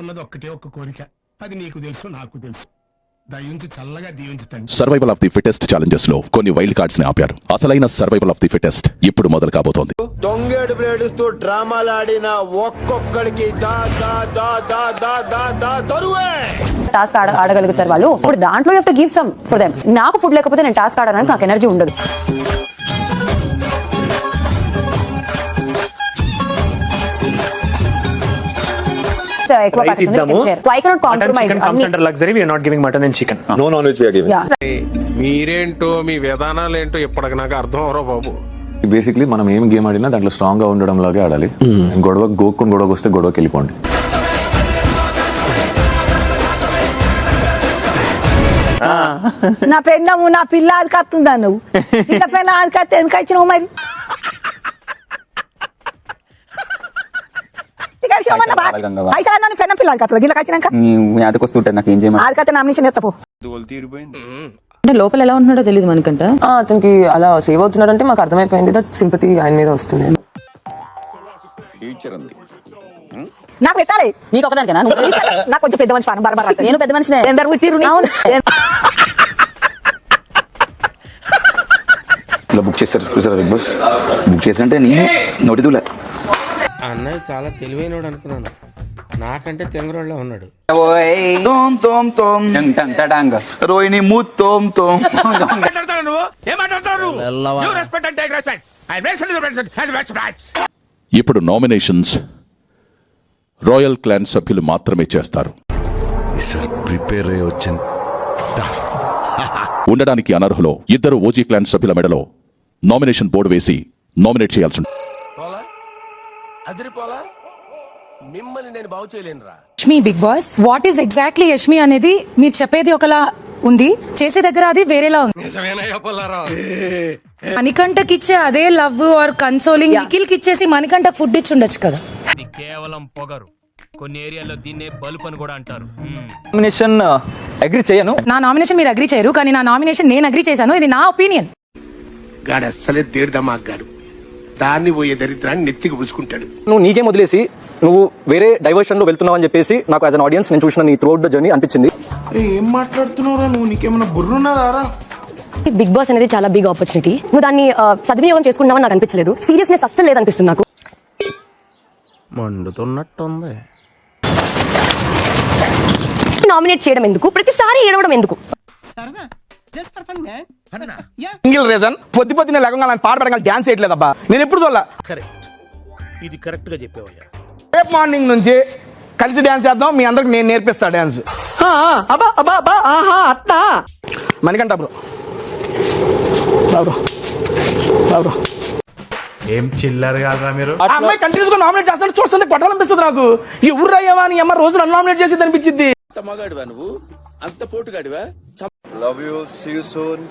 ఉన్నది ఒక్కటే ఒక్క కోరిక, అది నీకు తెలుసు నాకు తెలుసు. దయించి చల్లగా దీవించుతండి. Survival of the fittest challenges లో కొన్ని వైల్డ్ కార్డ్స్ ని ఆపారు. అసలైన సర్వైవల్ ఆఫ్ ది ఫిటెస్ట్ ఇప్పుడు మొదలు కాబోతోంది. దొంగేడు బ్లేడుస్తూ డ్రామాలాడిన ఒక్కొక్కడికి టాస్క్ ఆడగలుగుతారు వాళ్ళు. ఇప్పుడు దాంట్లో you have to give some for them. నాకు ఫుడ్ లేకపోతే నేను టాస్క్ ఆడడానికి నాకు ఎనర్జీ ఉండదు. ఎక్కువ మీరేంటో మీ విధానాలు ఏంటో ఇప్పటికి నాకు అర్థం అవరో బాబు. బేసిక్లీ మనం ఏం గేమ్ ఆడినా దాంట్లో స్ట్రాంగ్ గా ఉండడం లాగే ఆడాలి. గొడవకి వస్తే గొడవకి వెళ్ళిపోండి. నా పెన్నము నా పిల్ల అది కత్తుందా నువ్వు పిల్ల పెన్న అది కత్తి ఎందుకు వచ్చినావు మరి? పెన్న పిల్లలు కత్తదు గిల్ల వచ్చినాక అది కత్తి నామినేషన్ ఎత్తపో. అంటే లోపల ఎలా ఉంటున్నాడో తెలియదు మనకంట. అతనికి అలా సేవ్ అవుతున్నాడంటే మాకు అర్థమైపోయింది దట్ సింపతి ఆయన మీద వస్తుంది. నాకు పెట్టాలి నీకు ఒకదానికేనా? నాకు కొంచెం పెద్ద మనిషి బరబర. నేను పెద్ద మనిషినే. ఎందరు పుట్టిరు? బుక్ చేశారు చూసారా బిగ్ బాస్? బుక్ చేశారంటే నేను నోటితులే. అన్నయ్య చాలా తెలివైనోడు అనుకున్నాను, నాకంటే తెంగరోళ్ళ ఉన్నాడు. రోహిణి మూతోం తోం. ఇప్పుడు నామినేషన్స్ రాయల్ క్లాన్ సభ్యులు మాత్రమే చేస్తారు. ప్రిపేర్ అయ్యి వచ్చింది. ఉండడానికి అనర్హులో ఇద్దరు ఓజీ క్లాన్ సభ్యుల మెడలో నామినేషన్ బోర్డు వేసి నామినేట్ చేయాల్సి ఉంటుంది. మిమ్మల్ని నేను బాగు చేయలేనురా. Yashmi Bigg Boss what is exactly Yashmi అనేది మీరు చెప్పేది ఒకలా ఉంది, చేసే దగ్గర అది వేరేలా ఉంది. మణికంఠకి ఇచ్చే అదే లవ్ ఆర్ కన్సోలింగ్ నిఖిల్ కి ఇచ్చేసి మణికంఠ ఫుడ్ ఇచ్చి ఉండొచ్చు కదా. ఇది కేవలం పొగరు, కొన్ని ఏరియాలో దీన్నే బల్బ్ అని కూడా అంటారు. నామినేషన్ అగ్రీ చేయను. నా నామినేషన్ మీరు అగ్రీ చేయరు, కానీ నా నామినేషన్ నేను అగ్రీ చేశాను. ఇది నా ఒపీనియన్. గాడు అస్సలే దేర్దమాగాడు, దాన్ని పోయే దరిద్రాన్ని నెత్తికి పూసుకుంటాడు. నువ్వు నీకేం వదిలేసి నువ్వు వేరే డైవర్షన్ లో వెళ్తున్నావు అని చెప్పేసి నాకు యాజ్ అన్ ఆడియన్స్ నేను చూసిన నీ త్రూఅవుట్ ద జర్నీ అనిపించింది. ఏం మాట్లాడుతున్నావురా నువ్వు? నీకేమైనా బుర్రున్నదారా? బిగ్ బాస్ అనేది చాలా బిగ్ ఆపర్చునిటీ. నువ్వు దాన్ని సద్వినియోగం చేసుకున్నావని నాకు అనిపించలేదు. సీరియస్నెస్ అస్సలు లేదనిపిస్తుంది నాకు. మండుతున్నట్టుంది. నామినేట్ చేయడం ఎందుకు? ప్రతిసారి ఏడవడం ఎందుకు? సింగిల్ రీజన్, పొద్దున లేకుండా పాట పెట్టగల డాన్స్ చేయట్లేదబ్బా. నేను ఎప్పుడు చూడాల. ఇది కరెక్ట్ గా చెప్పావయ్యా. రేపు మార్నింగ్ నుంచి కలిసి డాన్స్ చేద్దాం, మీ అందరికి నేను నేర్పిస్తా డాన్స్. మణికంఠ బ్రో ఏం చిల్లర్ కాదురా మీరు. అమ్మాయి కంటిన్యూస్ గా నామినేట్ చేస్తాను చూస్తుంటే కొట్టాలనిపిస్తుంది నాకు. ఈ ఊర్రయ్యవా అని అమ్మ రోజు నన్ను నామినేట్ చేసి అనిపించింది. మగాడివా నువ్వు? అంత పోటుగాడివా? Love you, see you soon.